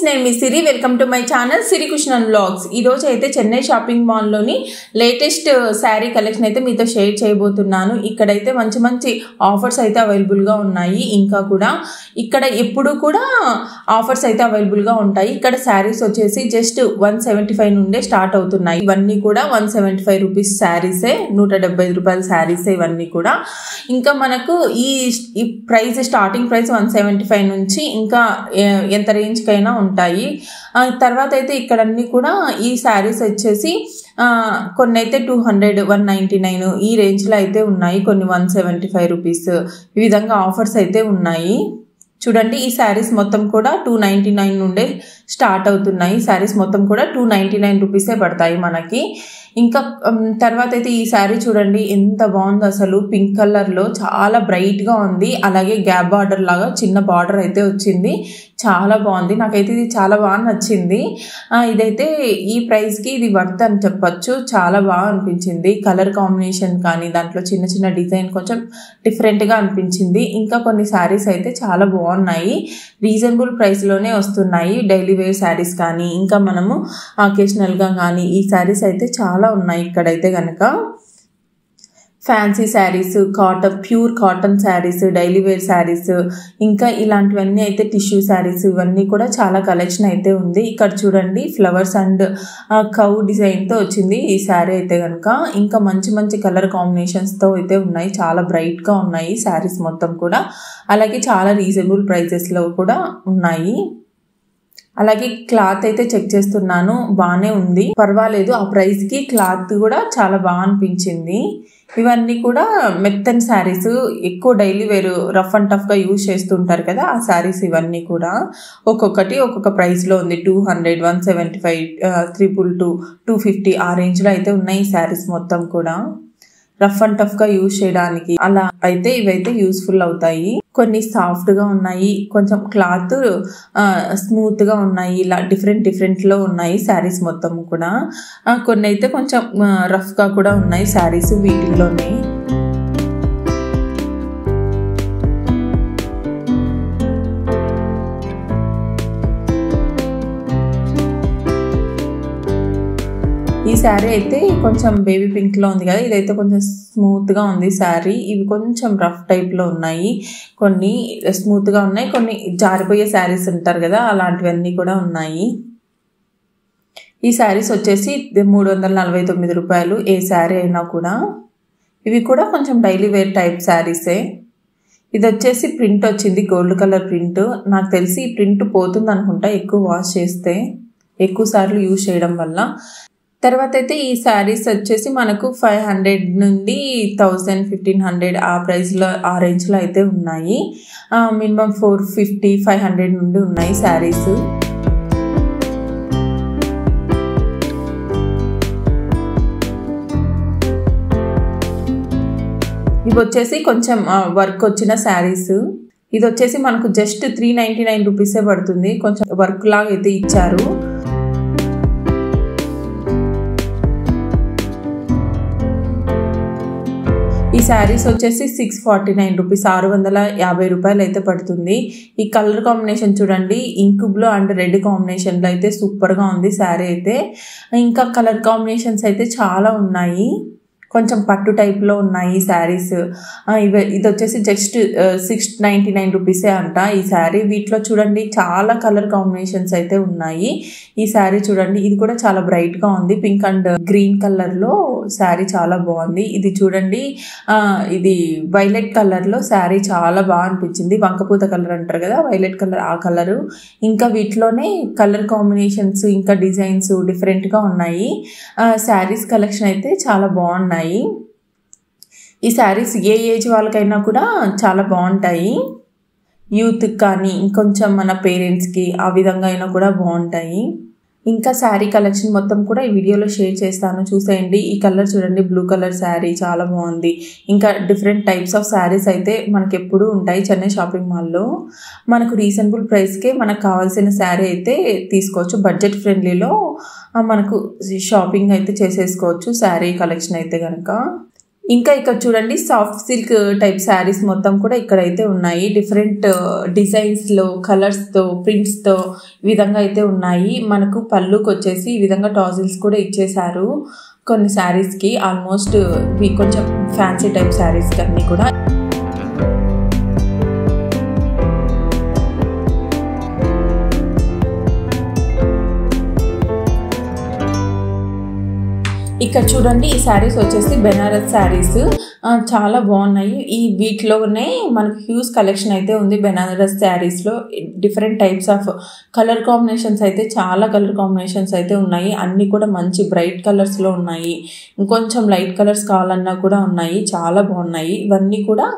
Friends, నేను మీ Siri. Welcome to my channel Siri కుషన్ వ్లాగ్స్. ఈరోజు అయితే చెన్నై షాపింగ్ మాల్లోని లేటెస్ట్ శారీ కలెక్షన్ అయితే మీతో షేర్ చేయబోతున్నాను. ఇక్కడైతే మంచి మంచి ఆఫర్స్ అయితే అవైలబుల్గా ఉన్నాయి. ఇంకా కూడా ఇక్కడ ఎప్పుడు కూడా ఆఫర్స్ అయితే అవైలబుల్గా ఉంటాయి. ఇక్కడ శారీస్ వచ్చేసి జస్ట్ 175 నుండే స్టార్ట్ అవుతున్నాయి. ఇవన్నీ కూడా 175 రూపీస్ శారీసే, 175 రూపాయల శారీసే ఇవన్నీ కూడా. ఇంకా మనకు ఈ ప్రైస్ స్టార్టింగ్ ప్రైస్ 175 నుంచి ఇంకా ఎంత రేంజ్కైనా ఉంటాయి. తర్వాత అయితే ఇక్కడ అన్ని కూడా ఈ శారీస్ వచ్చేసి కొన్ని అయితే 200, 199 ఈ రేంజ్లో అయితే ఉన్నాయి. కొన్ని 175 రూపీస్ ఈ విధంగా ఆఫర్స్ అయితే ఉన్నాయి. చూడండి, ఈ శారీస్ మొత్తం కూడా 299 నుండే స్టార్ట్ అవుతున్నాయి. శారీస్ మొత్తం కూడా 299 రూపీసే పడతాయి మనకి. ఇంకా తర్వాత అయితే ఈ శారీ చూడండి ఎంత బాగుందో అసలు. పింక్ కలర్లో చాలా బ్రైట్గా ఉంది. అలాగే గ్యాప్ బార్డర్ లాగా చిన్న బార్డర్ అయితే వచ్చింది. చాలా బాగుంది. నాకైతే ఇది చాలా బాగా నచ్చింది. ఇదైతే ఈ ప్రైస్కి ఇది వర్త్ అని చెప్పచ్చు. చాలా బాగా అనిపించింది. కలర్ కాంబినేషన్ కానీ దాంట్లో చిన్న చిన్న డిజైన్ కొంచెం డిఫరెంట్గా అనిపించింది. ఇంకా కొన్ని శారీస్ అయితే చాలా బాగున్నాయి. రీజనబుల్ ప్రైస్లోనే వస్తున్నాయి. డైలీ వేర్ శారీస్ కానీ ఇంకా మనము అకేషనల్గా కానీ ఈ శారీస్ అయితే చాలా ఉన్నాయి. ఇక్కడైతే కనుక fancy saris, pure cotton saris, daily wear saris, ఇంకా ఇలాంటివన్నీ అయితే టిష్యూ శారీస్, ఇవన్నీ కూడా చాలా కలెక్షన్ అయితే ఉంది. ఇక్కడ చూడండి ఫ్లవర్స్ అండ్ కౌ డిజైన్తో వచ్చింది ఈ శారీ అయితే కనుక. ఇంకా మంచి మంచి కలర్ కాంబినేషన్స్తో అయితే ఉన్నాయి. చాలా బ్రైట్గా ఉన్నాయి శారీస్ మొత్తం కూడా. అలాగే చాలా రీజనబుల్ ప్రైజెస్లో కూడా ఉన్నాయి. అలాగే క్లాత్ అయితే చెక్ చేస్తున్నాను, బాగానే ఉంది, పర్వాలేదు. ఆ ప్రైస్కి క్లాత్ కూడా చాలా బాగా అనిపించింది. ఇవన్నీ కూడా మెత్తన్ శారీస్, ఎక్కువ డైలీ వేరు రఫ్ అండ్ టఫ్గా యూజ్ చేస్తుంటారు కదా ఆ శారీస్. ఇవన్నీ కూడా ఒక్కొక్కటి ఒక్కొక్క ప్రైస్లో ఉంది. 200, 175, 222, 250 ఆ రేంజ్లో అయితే ఉన్నాయి ఈ శారీస్ మొత్తం కూడా. రఫ్ అండ్ టఫ్గా యూజ్ చేయడానికి అలా అయితే ఇవైతే యూస్ఫుల్ అవుతాయి. కొన్ని సాఫ్ట్గా ఉన్నాయి, కొంచెం క్లాత్ స్మూత్గా ఉన్నాయి. ఇలా డిఫరెంట్లో ఉన్నాయి శారీస్ మొత్తం కూడా. కొన్ని అయితే కొంచెం రఫ్గా కూడా ఉన్నాయి శారీస్ వీటిల్లోనే. ఈ శారీ అయితే కొంచెం బేబీ పింక్లో ఉంది కదా, ఇదైతే కొంచెం స్మూత్గా ఉంది శారీ. ఇవి కొంచెం రఫ్ టైప్లో ఉన్నాయి, కొన్ని స్మూత్గా ఉన్నాయి, కొన్ని జారిపోయే శారీస్ ఉంటారు కదా అలాంటివన్నీ కూడా ఉన్నాయి. ఈ శారీస్ వచ్చేసి 349 రూపాయలు ఏ శారీ అయినా కూడా. ఇవి కూడా కొంచెం డైలీ వేర్ టైప్ శారీసే. ఇది వచ్చేసి ప్రింట్ వచ్చింది, గోల్డ్ కలర్ ప్రింట్. నాకు తెలిసి ఈ ప్రింట్ పోతుంది అనుకుంటా ఎక్కువ వాష్ చేస్తే, ఎక్కువ సార్లు యూజ్ చేయడం వల్ల. తర్వాత అయితే ఈ శారీస్ వచ్చేసి మనకు 500 నుండి 1000, 1500 ఆ ప్రైస్లో ఆ రేంజ్లో అయితే ఉన్నాయి. మినిమం 450, 500 నుండి ఉన్నాయి శారీస్. ఇవి వచ్చేసి కొంచెం వర్క్ వచ్చిన శారీస్. ఇది వచ్చేసి మనకు జస్ట్ 399 రూపీసే పడుతుంది. కొంచెం వర్క్ లాగా అయితే ఇచ్చారు. ఈ శారీస్ వచ్చేసి 649 రూపీస్, 650 రూపాయలు అయితే పడుతుంది. ఈ కలర్ కాంబినేషన్ చూడండి, ఇంక్ బ్లూ అండ్ రెడ్ కాంబినేషన్లో అయితే సూపర్గా ఉంది శారీ అయితే. ఇంకా కలర్ కాంబినేషన్స్ అయితే చాలా ఉన్నాయి, కొంచెం పట్టు టైప్లో ఉన్నాయి శారీస్. ఇది వచ్చేసి జస్ట్ 699 రూపీసే అంట ఈ శారీ. వీటిలో చూడండి చాలా కలర్ కాంబినేషన్స్ అయితే ఉన్నాయి. ఈ శారీ చూడండి, ఇది కూడా చాలా బ్రైట్గా ఉంది. పింక్ అండ్ గ్రీన్ కలర్లో శారీ చాలా బాగుంది. ఇది చూడండి, ఇది వైలెట్ కలర్లో శారీ చాలా బాగా అనిపించింది. వంకపూత కలర్ అంటారు కదా, వైలెట్ కలర్ ఆ కలరు. ఇంకా వీటిలోనే కలర్ కాంబినేషన్స్ ఇంకా డిజైన్స్ డిఫరెంట్గా ఉన్నాయి. శారీస్ కలెక్షన్ అయితే చాలా బాగున్నాయి. ఈ శారీస్ ఏ ఏజ్ వాళ్ళకైనా కూడా చాలా బాగుంటాయి. యూత్కి కానీ ఇంకొంచెం మన పేరెంట్స్కి ఆ విధంగా అయినా కూడా బాగుంటాయి. ఇంకా శారీ కలెక్షన్ మొత్తం కూడా ఈ వీడియోలో షేర్ చేస్తాను, చూసేయండి. ఈ కలర్ చూడండి, బ్లూ కలర్ శారీ చాలా బాగుంది. ఇంకా డిఫరెంట్ టైప్స్ ఆఫ్ శారీస్ అయితే మనకు ఎప్పుడూ ఉంటాయి చెన్నై షాపింగ్ మాల్లో. మనకు రీజనబుల్ ప్రైస్కే మనకు కావాల్సిన శారీ అయితే తీసుకోవచ్చు. బడ్జెట్ ఫ్రెండ్లీలో మనకు షాపింగ్ అయితే చేసేసుకోవచ్చు శారీ కలెక్షన్ అయితే కనుక. ఇంకా ఇక్కడ చూడండి సాఫ్ట్ సిల్క్ టైప్ శారీస్ మొత్తం కూడా ఇక్కడైతే ఉన్నాయి. డిఫరెంట్ డిజైన్స్లో, కలర్స్తో, ప్రింట్స్తో ఈ విధంగా అయితే ఉన్నాయి. మనకు పళ్ళుకి వచ్చేసి ఈ విధంగా టాజిల్స్ కూడా ఇచ్చేసారు కొన్ని శారీస్కి. ఆల్మోస్ట్ కొంచెం ఫ్యాన్సీ టైప్ శారీస్కి అన్నీ కూడా. ఇక్కడ చూడండి ఈ శారీస్ వచ్చేసి బెనారస్ శారీస్ చాలా బాగున్నాయి. వీటిలోనే మనకు హ్యూజ్ కలెక్షన్ అయితే ఉంది. బెనారస్ శారీస్లో different types of colour combinations అయితే చాలా కలర్ కాంబినేషన్స్ అయితే ఉన్నాయి. అన్నీ కూడా మంచి బ్రైట్ కలర్స్లో ఉన్నాయి. ఇంకొంచెం లైట్ కలర్స్ కావాలన్నా కూడా ఉన్నాయి. చాలా బాగున్నాయి. ఇవన్నీ కూడా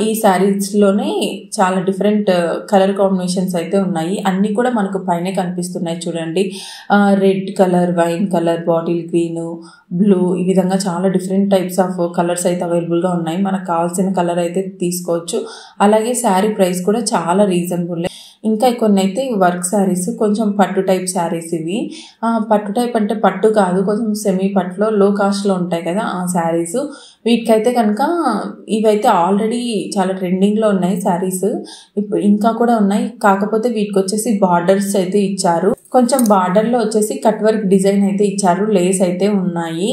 ఈ శారీస్లోనే చాలా డిఫరెంట్ కలర్ కాంబినేషన్స్ అయితే ఉన్నాయి. అన్నీ కూడా మనకు పైనే కనిపిస్తున్నాయి చూడండి. Red colour, wine colour, bottle green, blue, ఈ విధంగా చాలా డిఫరెంట్ టైప్స్ ఆఫ్ కలర్స్ అయితే అవైలబుల్గా ఉన్నాయి. మనకు కావాల్సిన కలర్ అయితే తీసుకోవచ్చు. అలాగే శారీ ప్రైస్ కూడా చాలా రీజనబుల్. ఇంకా కొన్ని అయితే వర్క్ శారీస్, కొంచెం పట్టు టైప్ శారీస్. ఇవి పట్టు టైప్ అంటే పట్టు కాదు, కొంచెం సెమీ పట్టులో లో కాస్ట్లో ఉంటాయి కదా ఆ శారీస్. వీటికైతే కనుక ఇవైతే ఆల్రెడీ చాలా ట్రెండింగ్లో ఉన్నాయి శారీస్. ఇప్పుడు ఇంకా కూడా ఉన్నాయి. కాకపోతే వీటికి వచ్చేసి బార్డర్స్ అయితే ఇచ్చారు. కొంచెం బార్డర్లో వచ్చేసి కట్ వర్క్ డిజైన్ అయితే ఇచ్చారు. లేస్ అయితే ఉన్నాయి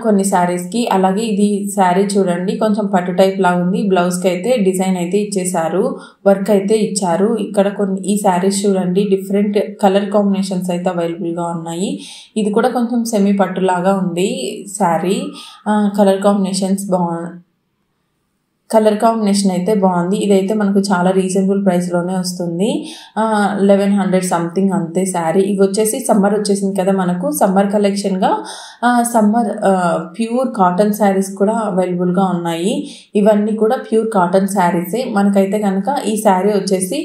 కొన్ని శారీస్కి. అలాగే ఇది శారీ చూడండి, కొంచెం పట్టు టైప్ లాగా ఉంది. బ్లౌజ్కి అయితే డిజైన్ అయితే ఇచ్చేసారు, వర్క్ అయితే ఇచ్చారు. ఇక్కడ ఈ శారీస్ చూడండి, డిఫరెంట్ కలర్ కాంబినేషన్స్ అయితే అవైలబుల్గా ఉన్నాయి. ఇది కూడా కొంచెం సెమీ పట్టులాగా ఉంది శారీ. కలర్ కాంబినేషన్ అయితే బాగుంది. ఇదైతే మనకు చాలా రీజనబుల్ ప్రైస్లోనే వస్తుంది. 1100 సంథింగ్ అంతే శారీ. ఇవి వచ్చేసి సమ్మర్ వచ్చేసింది కదా మనకు. సమ్మర్ కలెక్షన్గా సమ్మర్ ప్యూర్ కాటన్ శారీస్ కూడా అవైలబుల్గా ఉన్నాయి. ఇవన్నీ కూడా ప్యూర్ కాటన్ శారీసే. మనకైతే కనుక ఈ శారీ వచ్చేసి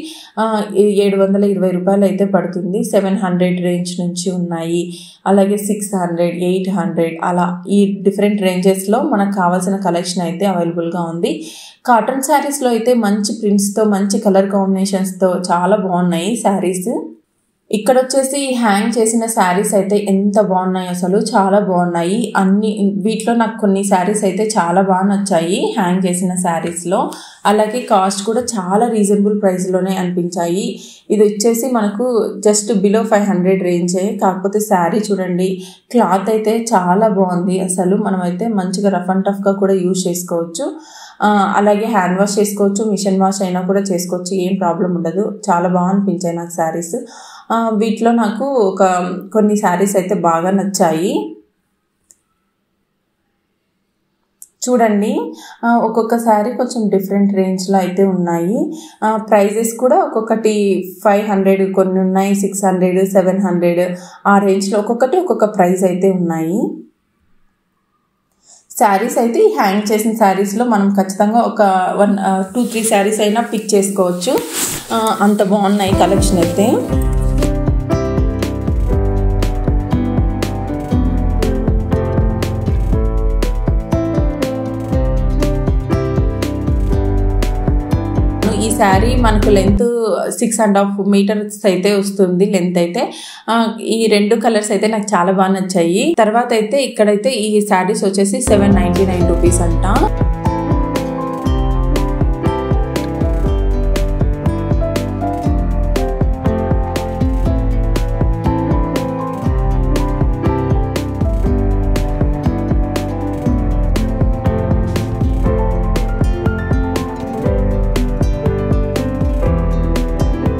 720 రూపాయలు అయితే పడుతుంది. 700 రేంజ్ నుంచి ఉన్నాయి. అలాగే 600, 800 అలా ఈ డిఫరెంట్ రేంజెస్లో మనకు కావాల్సిన కలెక్షన్ అయితే అవైలబుల్గా ఉంది. కాటన్ శారీస్లో అయితే మంచి ప్రింట్స్తో, మంచి కలర్ కాంబినేషన్స్తో చాలా బాగున్నాయి శారీస్. ఇక్కడ వచ్చేసి హ్యాంగ్ చేసిన శారీస్ అయితే ఎంత బాగున్నాయి, అసలు చాలా బాగున్నాయి అన్ని. వీటిలో నాకు కొన్ని శారీస్ అయితే చాలా బాగా నచ్చాయి హ్యాంగ్ చేసిన శారీస్లో. అలాగే కాస్ట్ కూడా చాలా రీజనబుల్ ప్రైస్లోనే అనిపించాయి. ఇది వచ్చేసి మనకు జస్ట్ బిలో 500 రేంజే. కాకపోతే శారీ చూడండి, క్లాత్ అయితే చాలా బాగుంది అసలు. మనమైతే మంచిగా రఫ్ అండ్ టఫ్గా కూడా యూజ్ చేసుకోవచ్చు. అలాగే హ్యాండ్ వాష్ చేసుకోవచ్చు, మిషన్ వాష్ అయినా కూడా చేసుకోవచ్చు, ఏం ప్రాబ్లం ఉండదు. చాలా బాగా అనిపించాయి నాకు శారీస్. వీటిలో నాకు కొన్ని శారీస్ అయితే బాగా నచ్చాయి. చూడండి, ఒక్కొక్క శారీ కొంచెం డిఫరెంట్ రేంజ్లో అయితే ఉన్నాయి. ప్రైజెస్ కూడా ఒక్కొక్కటి 500, కొన్ని ఉన్నాయి 600, 700 ఆ రేంజ్లో ఒక్కొక్కటి ఒక్కొక్క ప్రైస్ అయితే ఉన్నాయి. శారీస్ అయితే ఈ హ్యాంగ్ చేసిన శారీస్లో మనం ఖచ్చితంగా ఒక 2-3 శారీస్ అయినా పిక్ చేసుకోవచ్చు. అంత బాగున్నాయి కలెక్షన్ అయితే. ఈ శారీ మనకు లెంత్ 6.5 మీటర్స్ అయితే వస్తుంది లెంత్ అయితే. ఈ 2 కలర్స్ అయితే నాకు చాలా బాగా నచ్చాయి. తర్వాత అయితే ఇక్కడైతే ఈ శారీస్ వచ్చేసి 799 రూపీస్ అంట.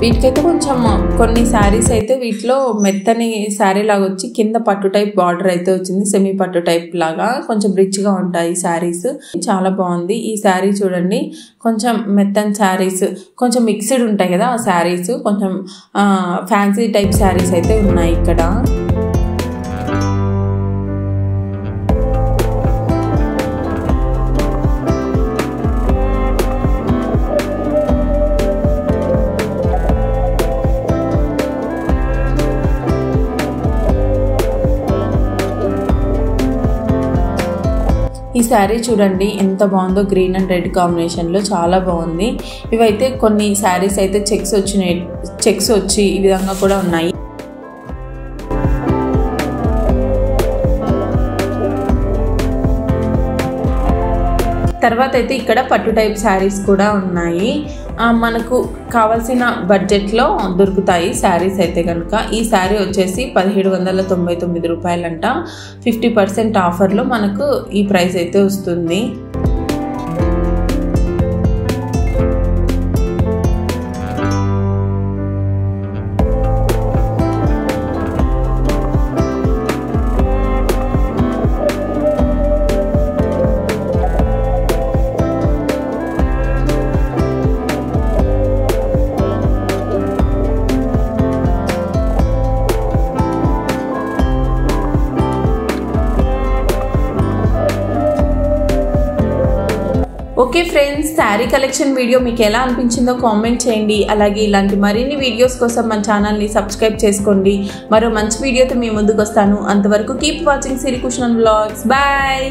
వీటికైతే కొంచెం కొన్ని శారీస్ అయితే వీటిలో మెత్తని శారీ లాగా వచ్చి కింద పట్టు టైప్ బార్డర్ అయితే వచ్చింది. సెమీ పట్టు టైప్ లాగా కొంచెం రిచ్గా ఉంటాయి శారీస్. చాలా బాగుంది ఈ శారీ చూడండి. కొంచెం మెత్తని శారీస్, కొంచెం మిక్స్డ్ ఉంటాయి కదా ఆ శారీస్, కొంచెం ఫ్యాన్సీ టైప్ శారీస్ అయితే ఉన్నాయి ఇక్కడ. ఈ శారీ చూడండి ఎంత బాగుందో, గ్రీన్ అండ్ రెడ్ కాంబినేషన్లో చాలా బాగుంది. ఇవైతే కొన్ని శారీస్ అయితే చెక్స్ వచ్చి ఈ విధంగా కూడా ఉన్నాయి. తర్వాత అయితే ఇక్కడ పట్టు టైప్ శారీస్ కూడా ఉన్నాయి. మనకు కావాల్సిన బడ్జెట్లో దొరుకుతాయి శారీస్ అయితే కనుక. ఈ శారీ వచ్చేసి 1799 రూపాయలంట. 50% ఆఫర్లో మనకు ఈ ప్రైస్ అయితే వస్తుంది. Okay friends, sari collection video మీకు ఎలా అనిపించిందో కామెంట్ చేయండి. అలాగే ఇలాంటి మరిన్ని వీడియోస్ కోసం మన ఛానల్ని సబ్స్క్రైబ్ చేసుకోండి. మరో మంచి వీడియోతో మీ ముందుకు వస్తాను. అంతవరకు కీప్ వాచింగ్ సిరికృష్ణన్ వ్లాగ్స్. బాయ్.